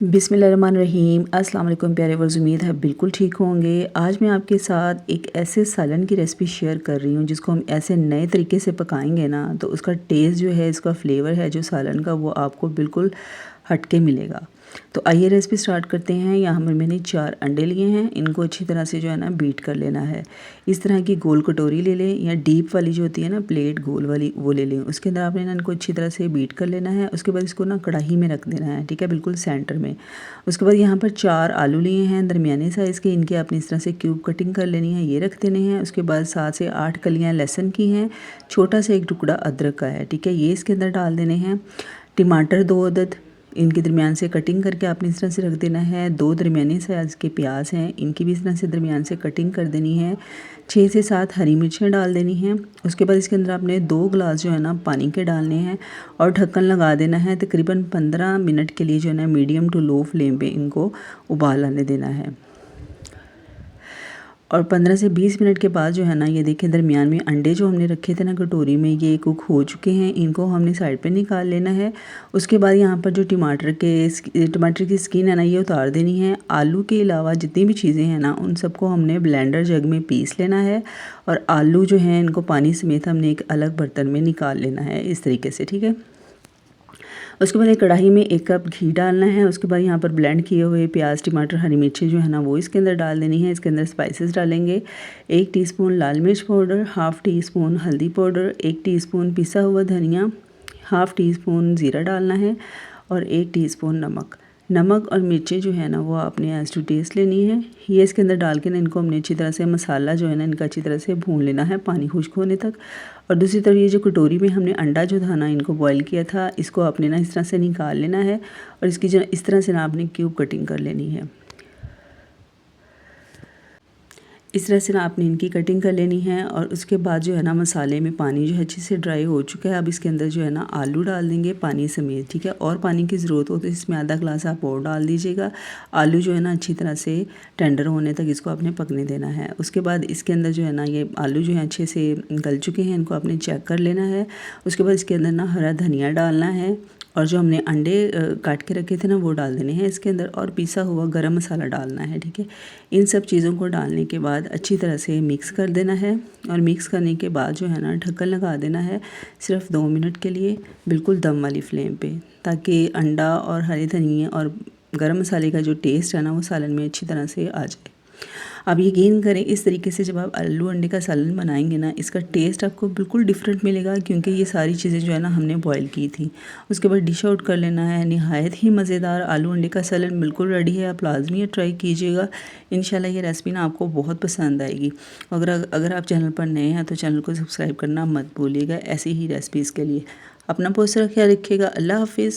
बिस्मिल्लाहिर्रहमानिर्रहीम। अस्सलाम वालेकुम प्यारे वर्ज़, उम्मीद है बिल्कुल ठीक होंगे। आज मैं आपके साथ एक ऐसे सालन की रेसिपी शेयर कर रही हूँ जिसको हम ऐसे नए तरीके से पकाएंगे ना तो उसका टेस्ट जो है, इसका फ्लेवर है जो सालन का, वो आपको बिल्कुल हटके मिलेगा। तो आइए रेसिपी स्टार्ट करते हैं। यहाँ पर मैंने 4 अंडे लिए हैं, इनको अच्छी तरह से जो है ना बीट कर लेना है। इस तरह की गोल कटोरी ले लें या डीप वाली जो होती है ना प्लेट गोल वाली, वो ले लें। उसके अंदर आपने ना इनको अच्छी तरह से बीट कर लेना है। उसके बाद इसको ना कढ़ाई में रख देना है, ठीक है, बिल्कुल सेंटर में। उसके बाद यहाँ पर 4 आलू लिए हैं दरमियाने साइज़ के, इनके आपने इस तरह से क्यूब कटिंग कर लेनी है, ये रख देने हैं। उसके बाद 7 से 8 कलियाँ लहसुन की हैं, छोटा सा एक टुकड़ा अदरक का है, ठीक है, ये इसके अंदर डाल देने हैं। टमाटर 2 अदद, इनके दरमियान से कटिंग करके आपने इस तरह से रख देना है। 2 दरमियाने साइज़ के प्याज हैं, इनकी भी इस तरह से दरमियान से कटिंग कर देनी है। 6 से 7 हरी मिर्चें डाल देनी हैं। उसके बाद इसके अंदर आपने 2 गिलास जो है ना पानी के डालने हैं और ढक्कन लगा देना है। तकरीबन 15 मिनट के लिए जो है ना मीडियम टू लो फ्लेम पे इनको उबाल आने देना है। और 15 से 20 मिनट के बाद जो है ना, ये देखिए दरमियान में अंडे जो हमने रखे थे ना कटोरी में, ये कुक हो चुके हैं। इनको हमने साइड पे निकाल लेना है। उसके बाद यहाँ पर जो टमाटर की स्किन है ना, ये उतार देनी है। आलू के अलावा जितनी भी चीज़ें हैं ना, उन सबको हमने ब्लेंडर जग में पीस लेना है। और आलू जो हैं इनको पानी समेत हमने एक अलग बर्तन में निकाल लेना है, इस तरीके से, ठीक है। उसके बाद एक कढ़ाई में 1 कप घी डालना है। उसके बाद यहाँ पर ब्लेंड किए हुए प्याज, टमाटर, हरी मिर्ची जो है ना, वो इसके अंदर डाल देनी है। इसके अंदर स्पाइसेस डालेंगे। 1 टीस्पून लाल मिर्च पाउडर, हाफ़ टी-स्पून हल्दी पाउडर, 1 टीस्पून पिसा हुआ धनिया, हाफ़ टीस्पून ज़ीरा डालना है और 1 टीस्पून नमक और मिर्चें जो है ना, वो आपने एज़ टू टेस्ट लेनी है। ये इसके अंदर डाल के ना इनको हमने अच्छी तरह से, मसाला जो है ना इनका अच्छी तरह से भून लेना है, पानी खुश्क होने तक। और दूसरी तरफ ये जो कटोरी में हमने अंडा जो था ना, इनको बॉईल किया था, इसको आपने ना इस तरह से निकाल लेना है और इसकी जो इस तरह से ना आपने क्यूब कटिंग कर लेनी है। इस तरह से ना आपने इनकी कटिंग कर लेनी है। और उसके बाद जो है ना, मसाले में पानी जो है अच्छे से ड्राई हो चुका है। अब इसके अंदर जो है ना आलू डाल देंगे पानी समेत, ठीक है। और पानी की ज़रूरत हो तो इसमें आधा गिलास आप और डाल दीजिएगा। आलू जो है ना अच्छी तरह से टेंडर होने तक इसको आपने पकने देना है। उसके बाद इसके अंदर जो है ना, ये आलू जो है अच्छे से गल चुके हैं, इनको आपने चेक कर लेना है। उसके बाद इसके अंदर ना हरा धनिया डालना है और जो हमने अंडे काट के रखे थे ना, वो डाल देने हैं इसके अंदर। और पिसा हुआ गरम मसाला डालना है, ठीक है। इन सब चीज़ों को डालने के बाद अच्छी तरह से मिक्स कर देना है। और मिक्स करने के बाद जो है ना, ढक्कन लगा देना है सिर्फ 2 मिनट के लिए, बिल्कुल दम वाली फ्लेम पे, ताकि अंडा और हरे धनिए और गरम मसाले का जो टेस्ट है ना, वो सालन में अच्छी तरह से आ जाए। आप यकीन करें, इस तरीके से जब आप आलू अंडे का सालन बनाएंगे ना, इसका टेस्ट आपको बिल्कुल डिफरेंट मिलेगा, क्योंकि ये सारी चीज़ें जो है ना हमने बॉईल की थी। उसके बाद डिश आउट कर लेना है। नहायत ही मज़ेदार आलू अंडे का सालन बिल्कुल रेडी है। आप लाजमी ट्राई कीजिएगा, इंशाल्लाह ये रेसिपी ना आपको बहुत पसंद आएगी। अगर आप चैनल पर नए हैं तो चैनल को सब्सक्राइब करना मत भूलिएगा ऐसी ही रेसिपीज़ के लिए। अपना बहुत सारा ख्याल रखिएगा। अल्लाह हाफिज़।